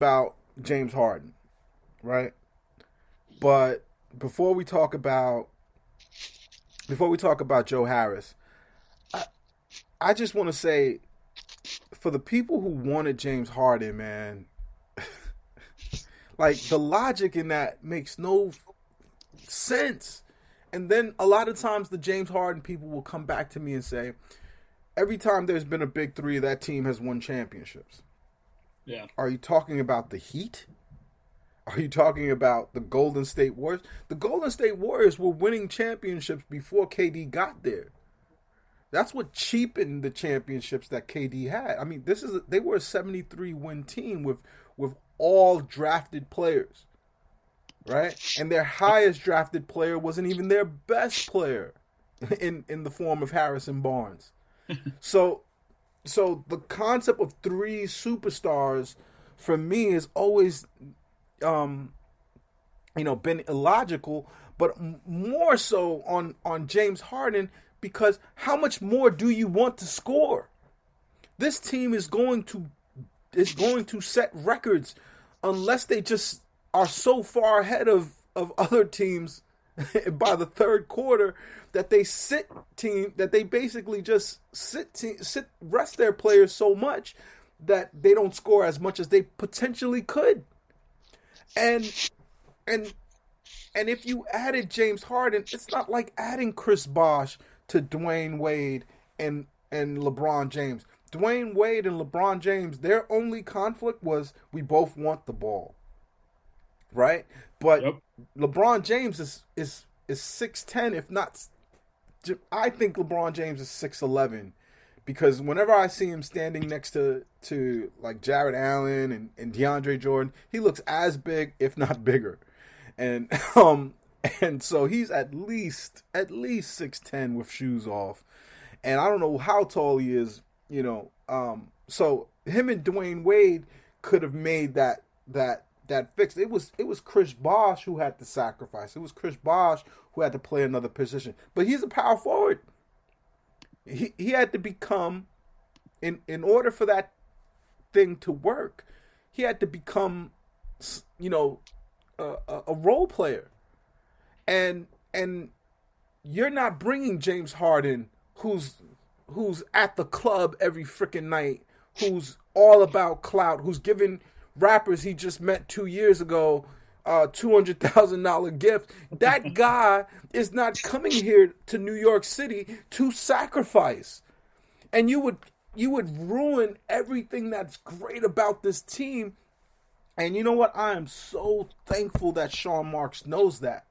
about James Harden, right? But before we talk about Joe Harris, I, I just want to say for the people who wanted James Harden, man, like the logic in that makes no sense. And then a lot of times the James Harden people will come back to me and say, every time there's been a big three, that team has won championships. Yeah. Are you talking about the Heat? Are you talking about the Golden State Warriors? The Golden State Warriors were winning championships before KD got there. That's what cheapened the championships that KD had. I mean, they were a 73 win team with all drafted players, right? And their highest drafted player wasn't even their best player in the form of Harrison Barnes. So the concept of three superstars for me has always been illogical, but more so on James Harden, because how much more do you want to score? This team is going to set records unless they just are so far ahead of other teams by the third quarter that they basically just rest their players so much that they don't score as much as they potentially could. And if you added James Harden, it's not like adding Chris Bosh to Dwayne Wade and LeBron James. Dwayne Wade and LeBron James, their only conflict was we both want the ball, right? But Yep. LeBron James is 6'10", if not. I think LeBron James is 6'11", because whenever I see him standing next to like Jared Allen and DeAndre Jordan, he looks as big, if not bigger, and so he's at least 6'10" with shoes off, and I don't know how tall he is, So him and Dwayne Wade could have made that fix. It was Chris Bosh who had to sacrifice. It was Chris Bosh who had to play another position, but he's a power forward. He had to become, in order for that thing to work, he had to become, a role player, and you're not bringing James Harden, who's at the club every freaking night, who's all about clout, who's giving rappers he just met 2 years ago $200,000 gift. That guy is not coming here to New York City to sacrifice. And you would ruin everything that's great about this team. And you know what? I am so thankful that Sean Marks knows that.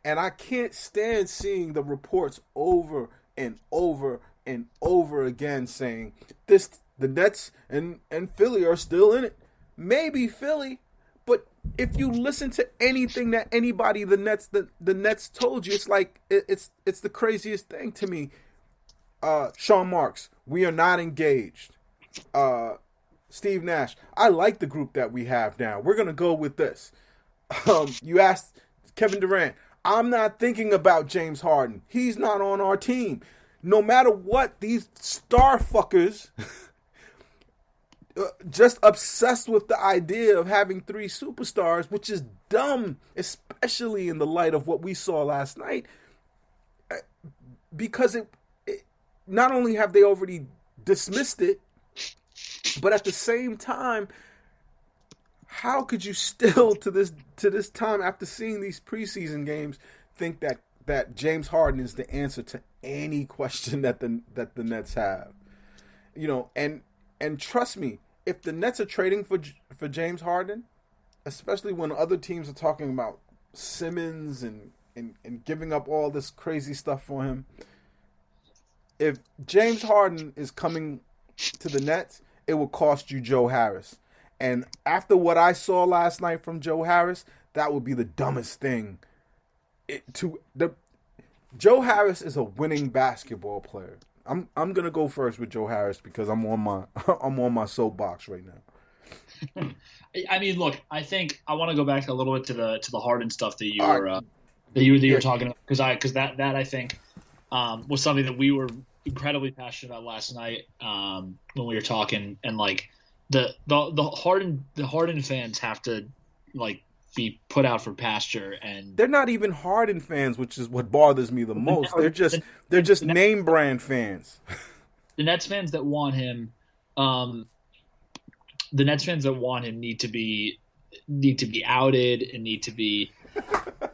And I can't stand seeing the reports over and over and over again saying the Nets and Philly are still in it. Maybe Philly, but if you listen to anything that anybody the Nets told you, it's like it's the craziest thing to me. Sean Marks, we are not engaged. Steve Nash, I like the group that we have now. We're gonna go with this. You asked Kevin Durant, I'm not thinking about James Harden. He's not on our team. No matter what, these star fuckers just obsessed with the idea of having three superstars, which is dumb, especially in the light of what we saw last night. Because it not only have they already dismissed it, but at the same time, how could you still to this time, after seeing these preseason games, think that James Harden is the answer to any question that the Nets have? And trust me, if the Nets are trading for James Harden, especially when other teams are talking about Simmons and giving up all this crazy stuff for him, if James Harden is coming to the Nets, it will cost you Joe Harris. And after what I saw last night from Joe Harris, that would be the dumbest thing. Joe Harris is a winning basketball player. I'm gonna go first with Joe Harris because I'm on my soapbox right now. I mean, look, I think I want to go back a little bit to the Harden stuff that you were talking about, because that I think was something that we were incredibly passionate about last night when we were talking, and like the Harden fans have to like be put out for pasture, and They're not even Harden fans, which is what bothers me the most. They're just the, name brand fans. the Nets fans that want him, um, the Nets fans that want him need to be outed and need to be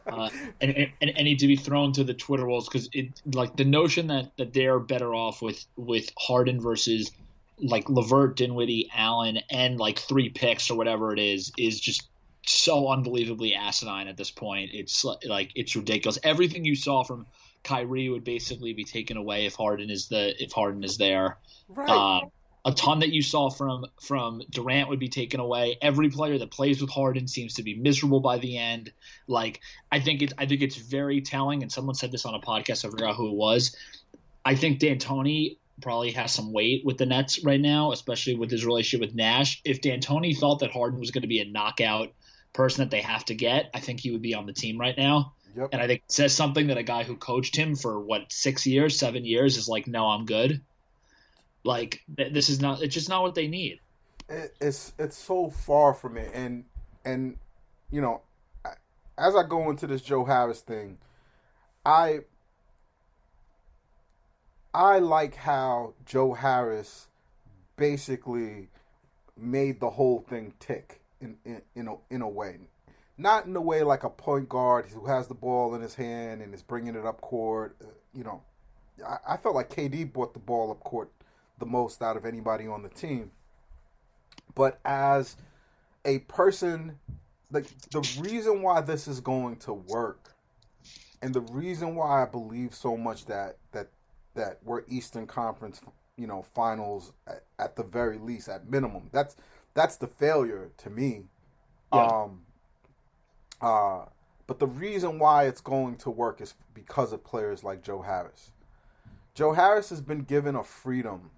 uh, and need to be thrown to the Twitter walls because it like the notion that they're better off with Harden versus like Levert, Dinwiddie, Allen, and like 3 picks or whatever it is just so unbelievably asinine at this point. It's like it's ridiculous. Everything you saw from Kyrie would basically be taken away if Harden is there. Right. Uh, a ton that you saw from Durant would be taken away. Every player that plays with Harden seems to be miserable by the end. Like I think it's very telling. And someone said this on a podcast. I forgot who it was. I think D'Antoni probably has some weight with the Nets right now, especially with his relationship with Nash. If D'Antoni thought that Harden was going to be a knockout person that they have to get, I think he would be on the team right now. Yep. And I think it says something that a guy who coached him for 6 years, 7 years is like, no, I'm good. Like this is not. It's just not what they need. It's so far from it, and you know, as I go into this Joe Harris thing, I I like how Joe Harris basically made the whole thing tick in a way. Not in a way like a point guard who has the ball in his hand and is bringing it up court. I felt like KD brought the ball up court the most out of anybody on the team. But as a person, like the reason why this is going to work, and the reason why I believe so much that we're Eastern Conference, finals at the very least, at minimum. That's the failure to me. Yeah. But the reason why it's going to work is because of players like Joe Harris. Joe Harris has been given a freedom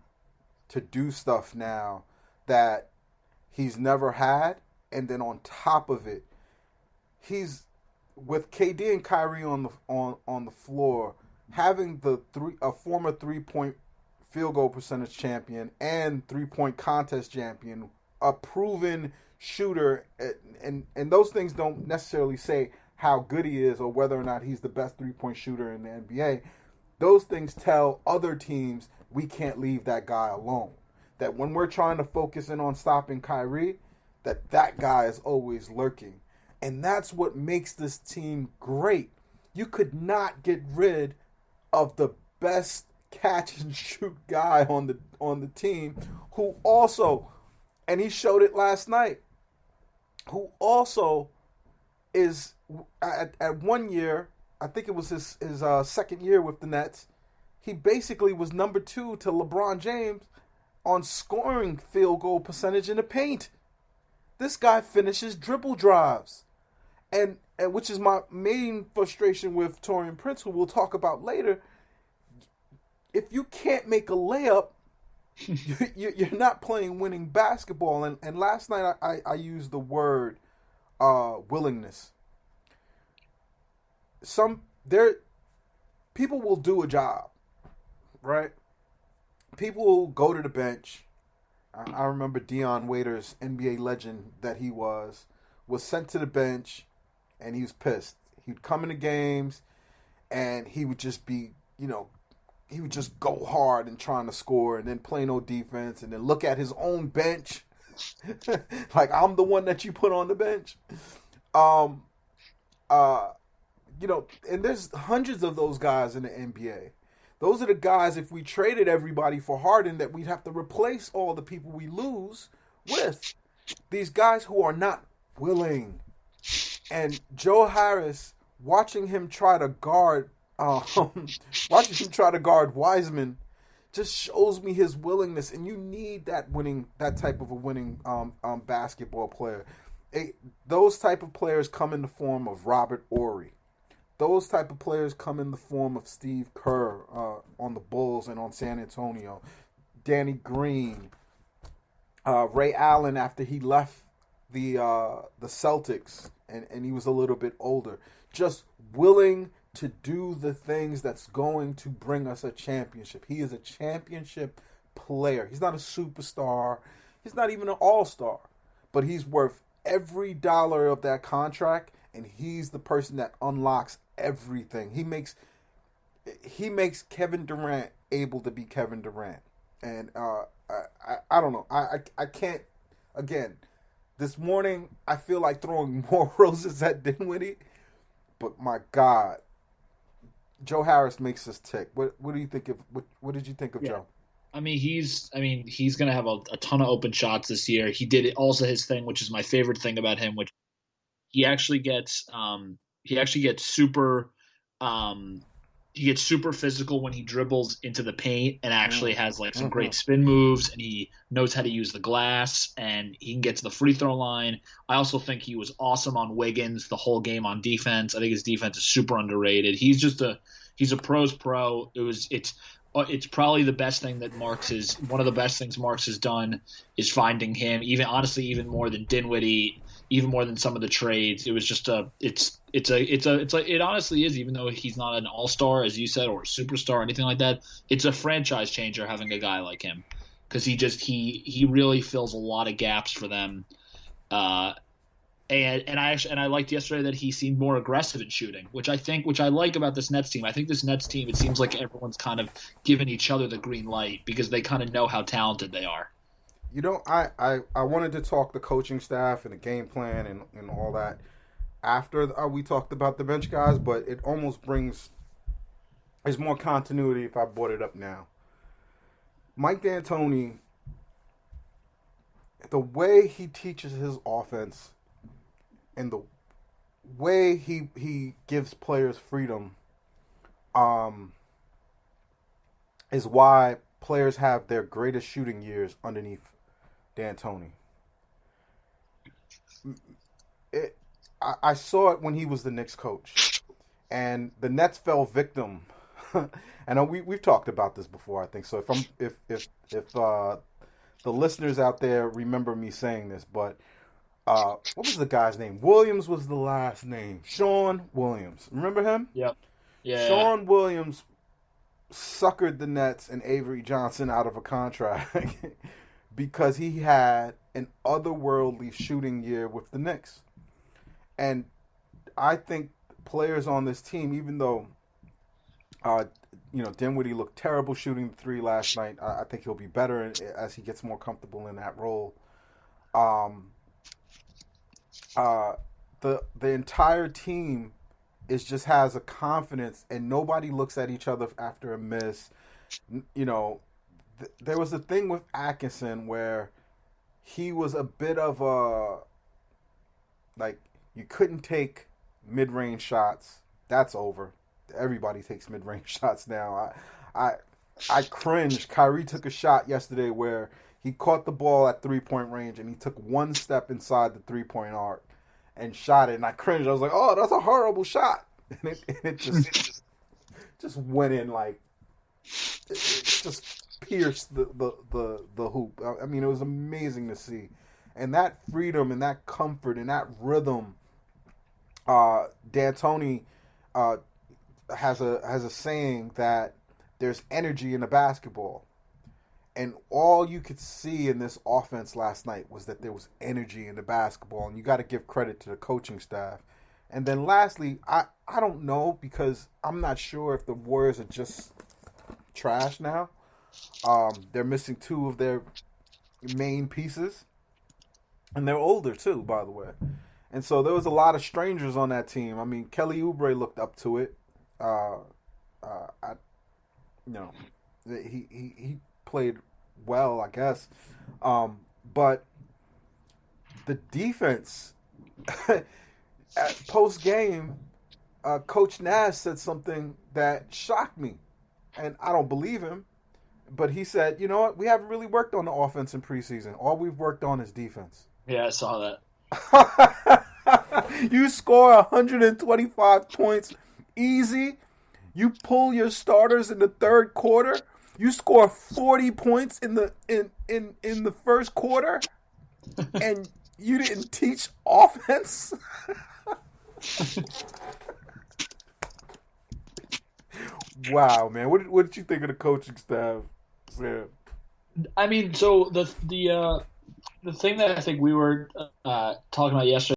to do stuff now that he's never had, and then on top of it, he's with KD and Kyrie on the floor, having a former 3-point field goal percentage champion and 3-point contest champion, a proven shooter, and those things don't necessarily say how good he is or whether or not he's the best 3-point shooter in the NBA. Those things tell other teams we can't leave that guy alone. That when we're trying to focus in on stopping Kyrie, that guy is always lurking. And that's what makes this team great. You could not get rid of the best catch and shoot guy on the team, who also, and he showed it last night, who also is at 1 year, I think it was his second year with the Nets, he basically was number 2 to LeBron James on scoring field goal percentage in the paint. This guy finishes dribble drives. And which is my main frustration with Taurean Prince, who we'll talk about later. If you can't make a layup, you're not playing winning basketball. And last night I used the word willingness. People will do a job, right? People will go to the bench. I remember Dion Waiters, NBA legend that he was sent to the bench, and he was pissed. He'd come into games, and he would just be, he would just go hard and trying to score, and then play no defense, and then look at his own bench, like I'm the one that you put on the bench. And there's hundreds of those guys in the NBA. Those are the guys, if we traded everybody for Harden, that we'd have to replace all the people we lose with. These guys who are not willing. And Joe Harris, watching him try to guard Wiseman, just shows me his willingness. And you need that type of a winning basketball player. Those type of players come in the form of Robert Horry. Those type of players come in the form of Steve Kerr on the Bulls and on San Antonio. Danny Green, Ray Allen after he left the Celtics and he was a little bit older. Just willing to do the things that's going to bring us a championship. He is a championship player. He's not a superstar. He's not even an all-star, but he's worth every dollar of that contract, and he's the person that unlocks everything. He makes Kevin Durant able to be Kevin Durant, and I don't know. I can't. Again, this morning I feel like throwing more roses at Dinwiddie, but my God, Joe Harris makes us tick. What do you think of what did you think of Joe? He's gonna have a ton of open shots this year. He did also his thing, which is my favorite thing about him, which he actually gets super he gets super physical when he dribbles into the paint and actually has like some great spin moves, and he knows how to use the glass, and he can get to the free throw line. I also think he was awesome on Wiggins the whole game on defense. I think his defense is super underrated. He's a pro's pro. It's probably the best thing that one of the best things Marks has done is finding him, even more than Dinwiddie, even more than some of the trades. It was just it honestly is, even though he's not an all-star, as you said, or a superstar or anything like that, it's a franchise changer having a guy like him, because he really fills a lot of gaps for them. And I liked yesterday that he seemed more aggressive in shooting, which I like about this Nets team. I think this Nets team, it seems like everyone's kind of giving each other the green light because they kind of know how talented they are. You know, I wanted to talk the coaching staff and the game plan and all that after we talked about the bench guys, but it almost there's more continuity if I brought it up now. Mike D'Antoni, the way he teaches his offense and the way he gives players freedom is why players have their greatest shooting years underneath D'Antoni. I saw it when he was the Knicks coach, and the Nets fell victim. And we've talked about this before, I think. So if the listeners out there remember me saying this, but what was the guy's name? Williams was the last name. Sean Williams. Remember him? Yep. Yeah. Sean Williams suckered the Nets and Avery Johnson out of a contract because he had an otherworldly shooting year with the Knicks. And I think players on this team, even though Dinwiddie looked terrible shooting the three last night, I think he'll be better as he gets more comfortable in that role. The entire team has a confidence, and nobody looks at each other after a miss. There was a thing with Atkinson where he was a bit of you couldn't take mid-range shots. That's over. Everybody takes mid-range shots now. I cringed. Kyrie took a shot yesterday where he caught the ball at three-point range and he took one step inside the three-point arc and shot it. And I cringed. I was like, "Oh, that's a horrible shot." And it just went in it just pierced the hoop. I mean, it was amazing to see. And that freedom and that comfort and that rhythm, D'Antoni has a saying that there's energy in the basketball. And all you could see in this offense last night was that there was energy in the basketball, and you got to give credit to the coaching staff. And then lastly, I don't know, because I'm not sure if the Warriors are just trash now. They're missing two of their main pieces, and they're older too, by the way. And so there was a lot of strangers on that team. I mean, Kelly Oubre looked up to it. He played well, I guess. But the defense, at post game, Coach Nash said something that shocked me, and I don't believe him. But he said, "You know what? We haven't really worked on the offense in preseason. All we've worked on is defense." Yeah, I saw that. You score 125 points easy. You pull your starters in the third quarter. You score 40 points in the first quarter, and you didn't teach offense. Wow, man! What did you think of the coaching staff, Sam? I mean, so the the thing that I think we were talking about yesterday